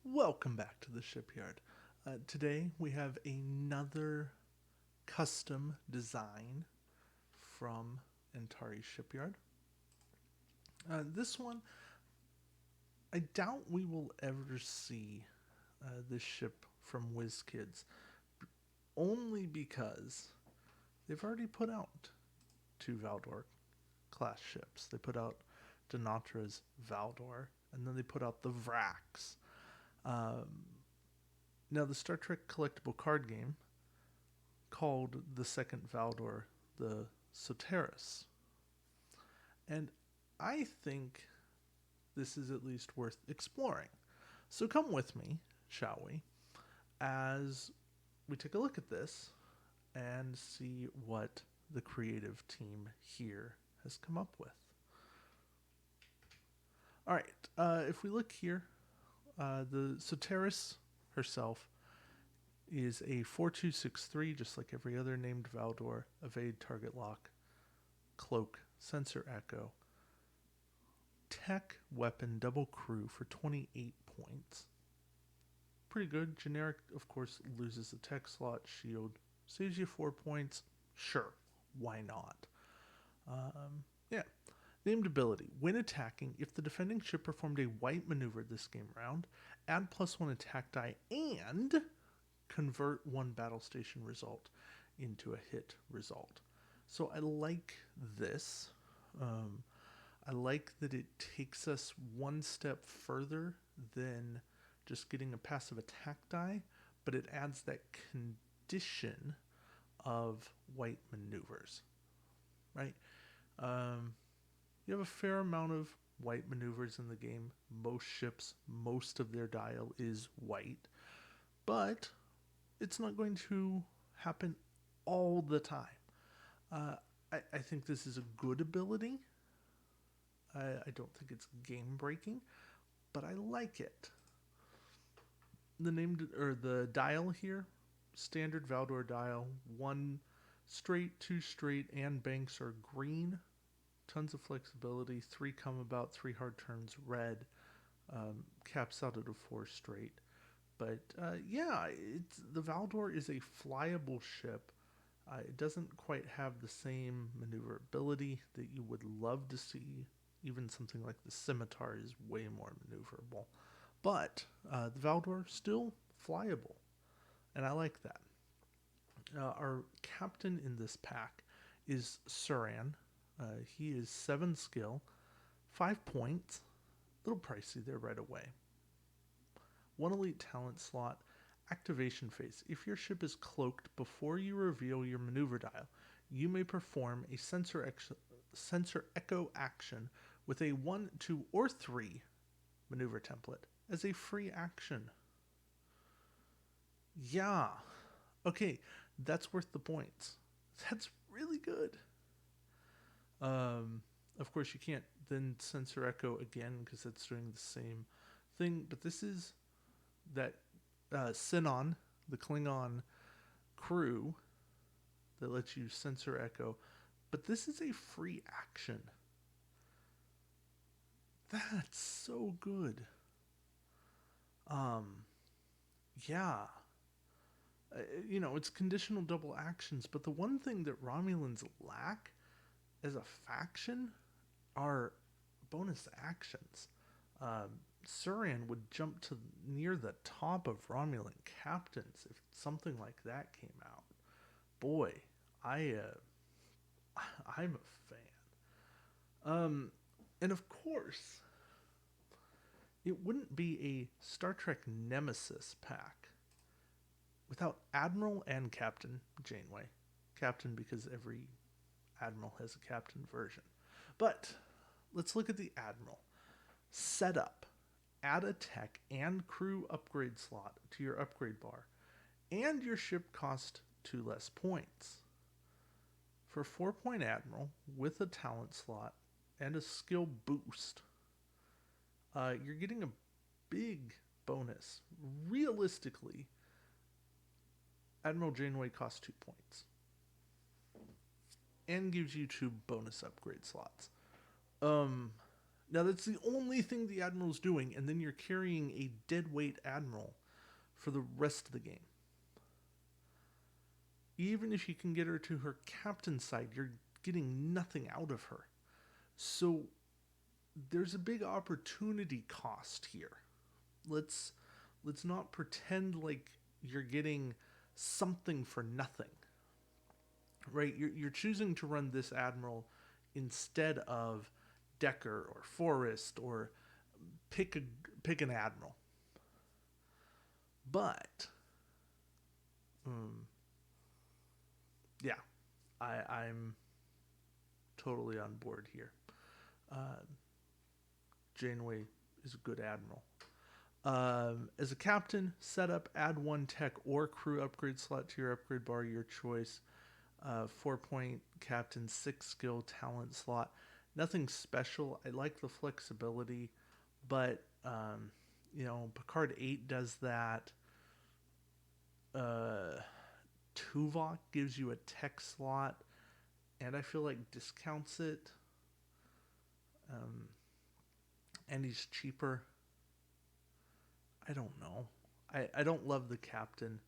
Welcome back to the shipyard. Today we have another custom design from Antari Shipyard. This one, I doubt we will ever see this ship from WizKids, only because they've already put out two Valdor class ships. They put out Denatra's Valdor, and then they put out the Vrax. Um, Now, the Star Trek collectible card game called the second Valdor the Soterus. And I think this is at least worth exploring. So come with me, shall we, as we take a look at this and see what the creative team here has come up with. All right, if we look here, the Soterus herself is a 4263, just like every other named Valdor, evade, target lock, cloak, sensor echo, tech, weapon, double crew for 28 points. Pretty good. Generic, of course, loses the tech slot, shield, saves you 4 points. Sure, why not? Yeah. Named ability. When attacking, if the defending ship performed a white maneuver this game round, add +1 attack die and convert one battle station result into a hit result. So I like this. I like that it takes us one step further than just getting a passive attack die, but it adds that condition of white maneuvers, right? You have a fair amount of white maneuvers in the game. Most ships, most of their dial is white, but it's not going to happen all the time. I think this is a good ability. I don't think it's game breaking, but I like it. The named or the dial here, standard Valdor dial, one straight, two straight, and banks are green. Tons of flexibility. 3 come about, 3 hard turns red. Caps out at a 4 straight. But yeah, the Valdor is a flyable ship. It doesn't quite have the same maneuverability that you would love to see. Even something like the Scimitar is way more maneuverable. But the Valdor still flyable, and I like that. Our captain in this pack is Suran. He is 7 skill, 5 points. A little pricey there right away. 1 elite talent slot. Activation phase. If your ship is cloaked before you reveal your maneuver dial, you may perform a sensor echo action with a 1, 2, or 3 maneuver template as a free action. Yeah. Okay, that's worth the points. That's really good. Of course, you can't then sensor echo again because it's doing the same thing, but this is that Sinon, the Klingon crew, that lets you sensor echo, but this is a free action. That's so good. Um, yeah. It's conditional double actions, but the one thing that Romulans lack as a faction are bonus actions. Suran would jump to near the top of Romulan captains if something like that came out. Boy, I I'm a fan. And of course, it wouldn't be a Star Trek Nemesis pack without Admiral and Captain Janeway. Captain because every Admiral has a Captain version. But let's look at the Admiral. Setup. Add a tech and crew upgrade slot to your upgrade bar, and your ship costs 2 less points. For 4-point Admiral with a talent slot and a skill boost, you're getting a big bonus. Realistically, Admiral Janeway costs 2 points and gives you 2 bonus upgrade slots. Now that's the only thing the Admiral's doing, and then you're carrying a deadweight Admiral for the rest of the game. Even if you can get her to her captain's side, you're getting nothing out of her. So there's a big opportunity cost here. Let's not pretend like you're getting something for nothing. Right? You're choosing to run this Admiral instead of Decker or Forrest, or pick an Admiral. But yeah, I'm totally on board here. Janeway is a good Admiral. As a captain, set up, add 1 tech or crew upgrade slot to your upgrade bar, your choice. 4-point captain, 6 skill talent slot. Nothing special. I like the flexibility, but Picard 8 does that. Tuvok gives you a tech slot, and I feel like discounts it. And he's cheaper. I don't know. I don't love the captain.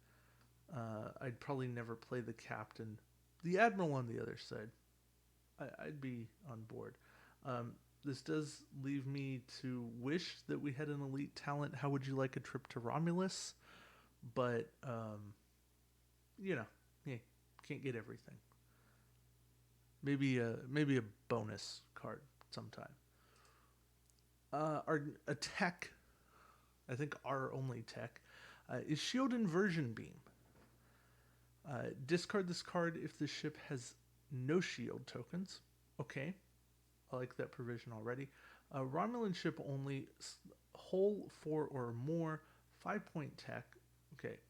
I'd probably never play the captain. The Admiral on the other side, I'd be on board. This does leave me to wish that we had an elite talent. How would you like a trip to Romulus? But, can't get everything. Maybe a bonus card sometime. A tech, I think our only tech, is Shield Inversion Beam. Discard this card if the ship has no shield tokens. Okay, I like that provision already. Romulan ship only, hull 4 or more, 5-point tech. Okay.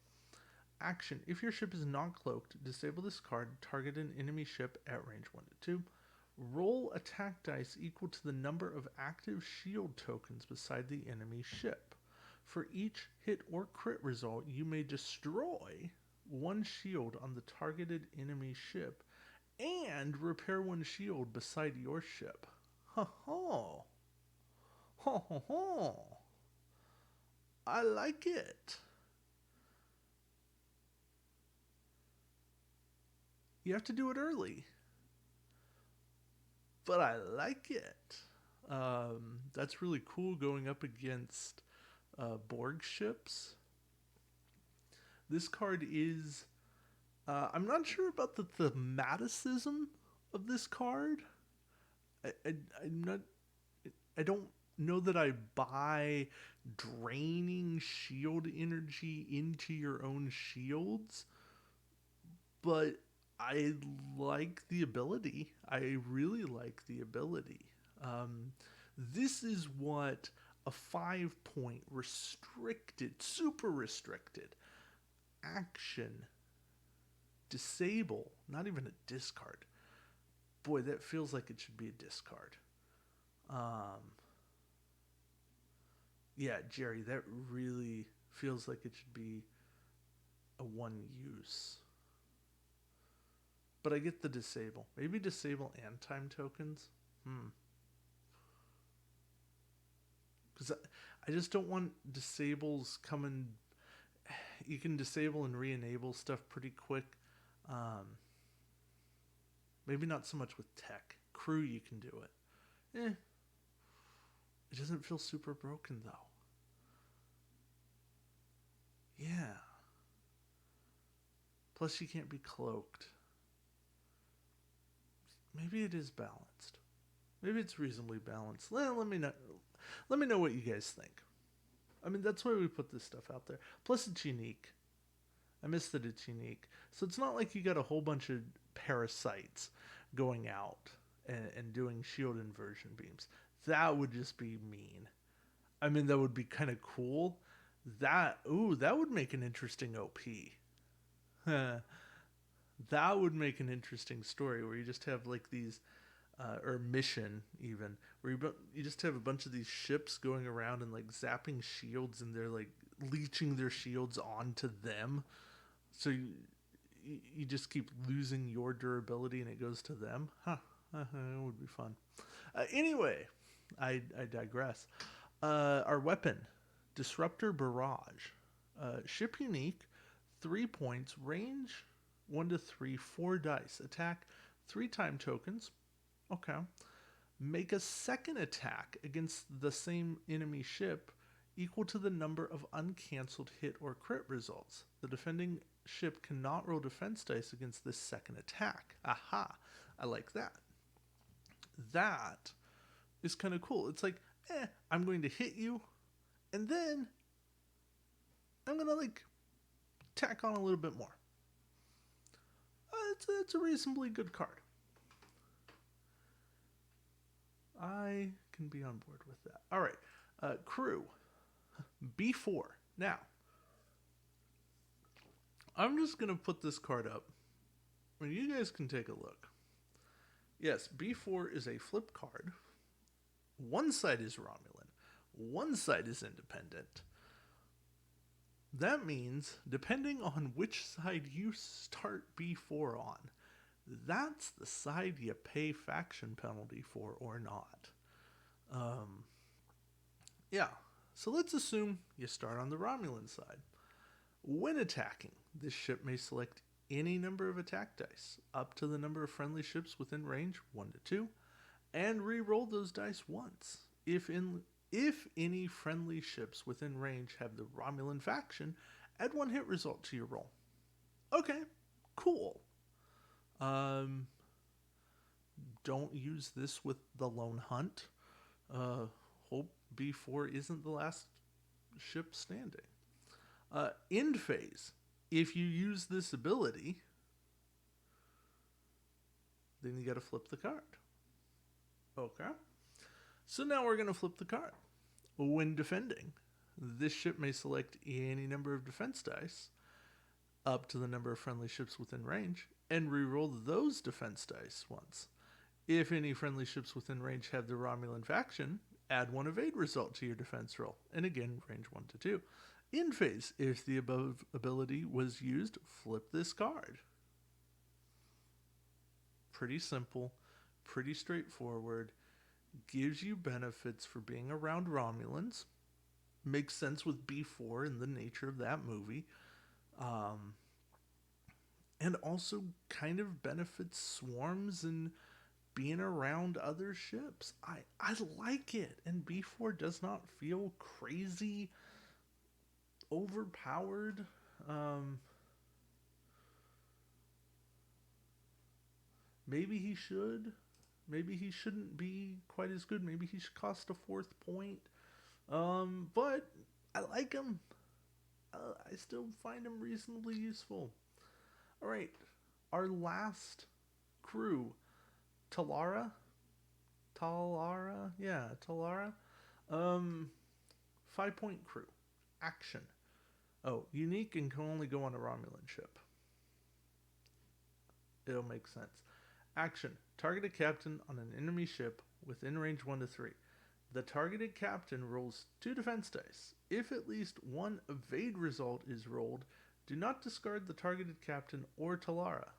Action. If your ship is not cloaked, disable this card, target an enemy ship at range 1 to 2. Roll attack dice equal to the number of active shield tokens beside the enemy ship. For each hit or crit result, you may destroy 1 shield on the targeted enemy ship and repair 1 shield beside your ship. Ha ha. Ha ha ha. I like it. You have to do it early. But I like it. That's really cool going up against Borg ships. This card is... I'm not sure about the thematicism of this card. I'm not... I don't know that I buy draining shield energy into your own shields, but I like the ability. I really like the ability. This is what a 5-point restricted, super restricted action disable, not even a discard. Boy, that feels like it should be a discard. Yeah, Jerry, that really feels like it should be a 1 use. But I get the disable. Maybe disable and time tokens? Because I just don't want disables coming... You can disable and re-enable stuff pretty quick. Maybe not so much with tech. Crew, you can do it. It doesn't feel super broken, though. Yeah. Plus, you can't be cloaked. Maybe it is balanced. Maybe it's reasonably balanced. Let me know. Let me know what you guys think. I mean, that's why we put this stuff out there. Plus, it's unique. I miss that it's unique. So it's not like you got a whole bunch of parasites going out and doing shield inversion beams. That would just be mean. I mean, that would be kind of cool. That would make an interesting OP. That would make an interesting story where you just have like these, or mission even, where you just have a bunch of these ships going around and like zapping shields, and they're like leeching their shields onto them. So you just keep losing your durability and it goes to them. It would be fun. Anyway, I digress. Our weapon, Disruptor Barrage. Ship unique, 3 points, range 1 to 3, 4 dice. Attack 3 time tokens. Okay. Make a second attack against the same enemy ship equal to the number of uncancelled hit or crit results. The defending ship cannot roll defense dice against this second attack. Aha! I like that. That is kind of cool. It's like, I'm going to hit you, and then I'm going to like tack on a little bit more. It's a reasonably good card. I can be on board with that. All right. Crew. B4. Now, I'm just going to put this card up. I mean, you guys can take a look. Yes, B4 is a flip card. One side is Romulan. One side is independent. That means, depending on which side you start B4 on, that's the side you pay faction penalty for or not. Yeah, so let's assume you start on the Romulan side. When attacking, this ship may select any number of attack dice, up to the number of friendly ships within range, 1 to 2, and re-roll those dice once. If any friendly ships within range have the Romulan faction, add 1 hit result to your roll. Okay, cool. Don't use this with the Lone Hunt. Hope B4 isn't the last ship standing. End phase. If you use this ability, then you got to flip the card. Okay. So now we're going to flip the card. When defending, this ship may select any number of defense dice up to the number of friendly ships within range and re-roll those defense dice once. If any friendly ships within range have the Romulan faction, add 1 evade result to your defense roll, and again, range 1 to 2. End phase, if the above ability was used, flip this card. Pretty simple, pretty straightforward, gives you benefits for being around Romulans, makes sense with B4 and the nature of that movie, and also kind of benefits swarms and being around other ships. I like it, and B4 does not feel crazy overpowered. Maybe he should. Maybe he shouldn't be quite as good. Maybe he should cost a 4th point. But I like him. I still find him reasonably useful. All right, our last crew, Talara. Yeah, Talara. 5-point crew. Action. Oh, unique and can only go on a Romulan ship. It'll make sense. Action. Target a captain on an enemy ship within range 1 to 3. The targeted captain rolls 2 defense dice. If at least 1 evade result is rolled, do not discard the targeted captain or Talara.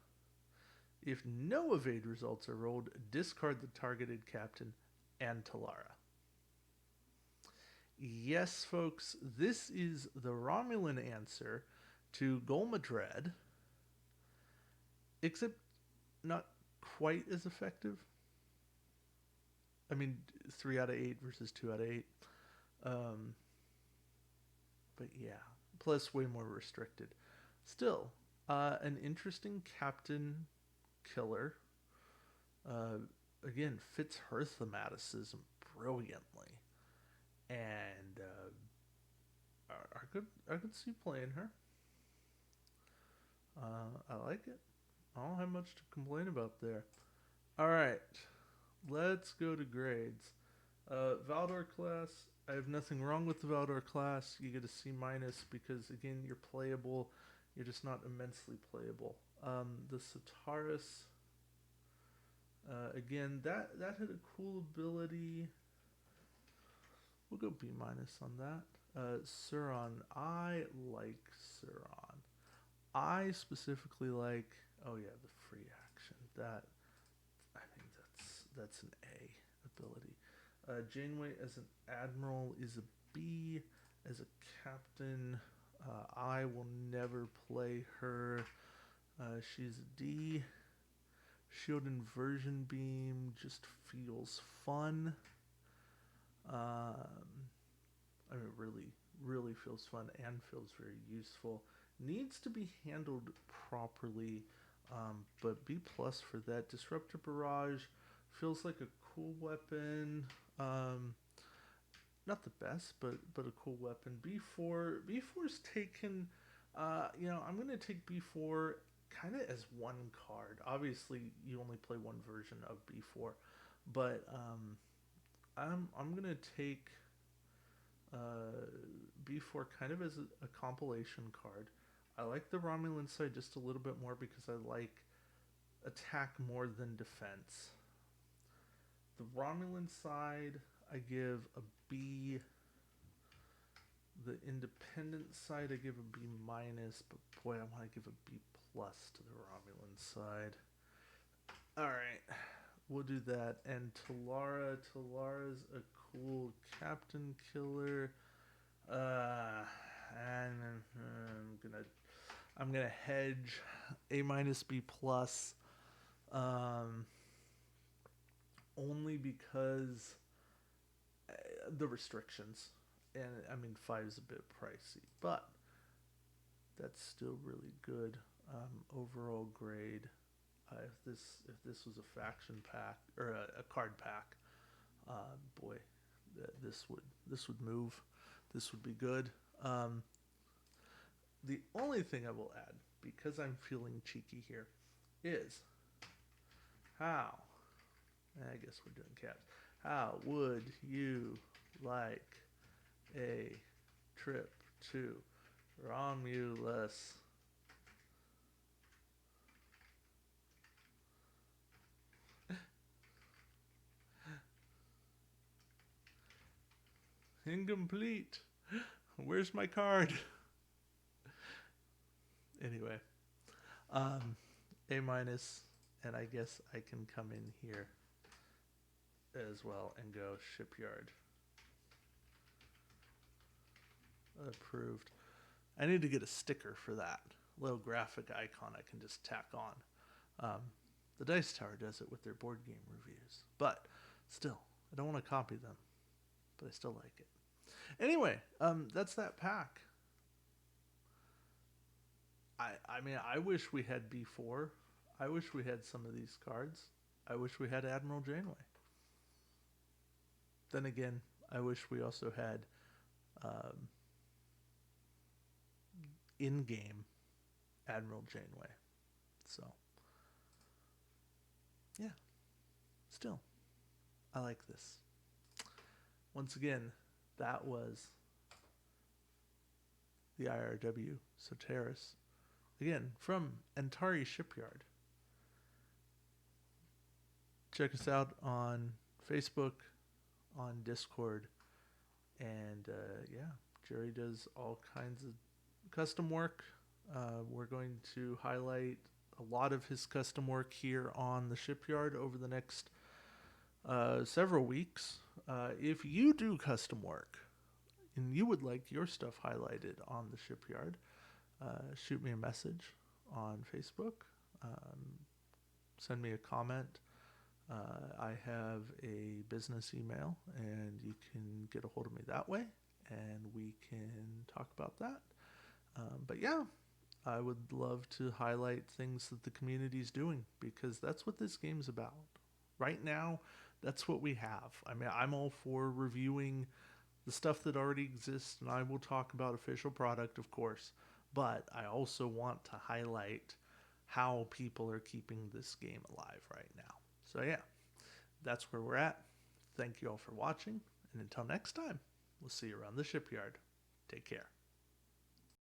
If no evade results are rolled, discard the targeted captain and Talara. Yes, folks, this is the Romulan answer to Golmadred, except not quite as effective. I mean, 3 out of 8 versus 2 out of 8. But yeah, plus way more restricted. Still, an interesting captain killer. Again, fits her thematicism brilliantly. And I could see playing her. I like it. I don't have much to complain about there. All right, let's go to grades. Valdor class. I have nothing wrong with the Valdor class. You get a C- because again, you're playable. You're just not immensely playable. The Soterus. Again, that had a cool ability. We'll go B- on that. Suron. I like Suron. I specifically like, oh yeah, the free action. That, I think that's an A ability. Janeway as an admiral is a B. As a captain, I will never play her. She's a D. Shield inversion beam just feels fun. I mean, really feels fun and feels very useful. Needs to be handled properly, but B plus for that. Disruptor barrage feels like a cool weapon. Not the best, but a cool weapon. B4's taken. I'm gonna take B4 kind of as one card. Obviously, you only play one version of B4, but I'm gonna take B4 kind of as a compilation card. I like the Romulan side just a little bit more because I like attack more than defense. The Romulan side, I give a B. The independent side, I give a B minus, but boy, I want to give a B plus to the Romulan side. All right, we'll do that. And Talara's a cool captain killer. And I'm gonna hedge A minus B plus. Only because the restrictions, and I mean 5 is a bit pricey, but that's still really good. Overall grade. If this was a faction pack or a card pack, boy, this would move. This would be good. The only thing I will add, because I'm feeling cheeky here, is how. I guess we're doing caps. How would you like a trip to Romulus? Incomplete. Where's my card? Anyway, A minus, and I guess I can come in here as well and go shipyard. Approved. I need to get a sticker for that. Little graphic icon I can just tack on. The Dice Tower does it with their board game reviews. But still, I don't want to copy them. But I still like it. Anyway, that's that pack. I mean, I wish we had B4. I wish we had some of these cards. I wish we had Admiral Janeway. Then again, I wish we also had in-game Admiral Janeway. So, yeah. Still, I like this. Once again, that was the I.R.W. Soterus. Again, from Antari Shipyard. Check us out on Facebook, on Discord, and Jerry does all kinds of custom work. We're going to highlight a lot of his custom work here on the shipyard over the next several weeks. If you do custom work and you would like your stuff highlighted on the shipyard, shoot me a message on Facebook. Send me a comment. I have a business email, and you can get a hold of me that way, and we can talk about that. But yeah, I would love to highlight things that the community is doing, because that's what this game's about. Right now, that's what we have. I mean, I'm all for reviewing the stuff that already exists, and I will talk about official product, of course, but I also want to highlight how people are keeping this game alive right now. So yeah, that's where we're at. Thank you all for watching, and until next time, we'll see you around the shipyard. Take care.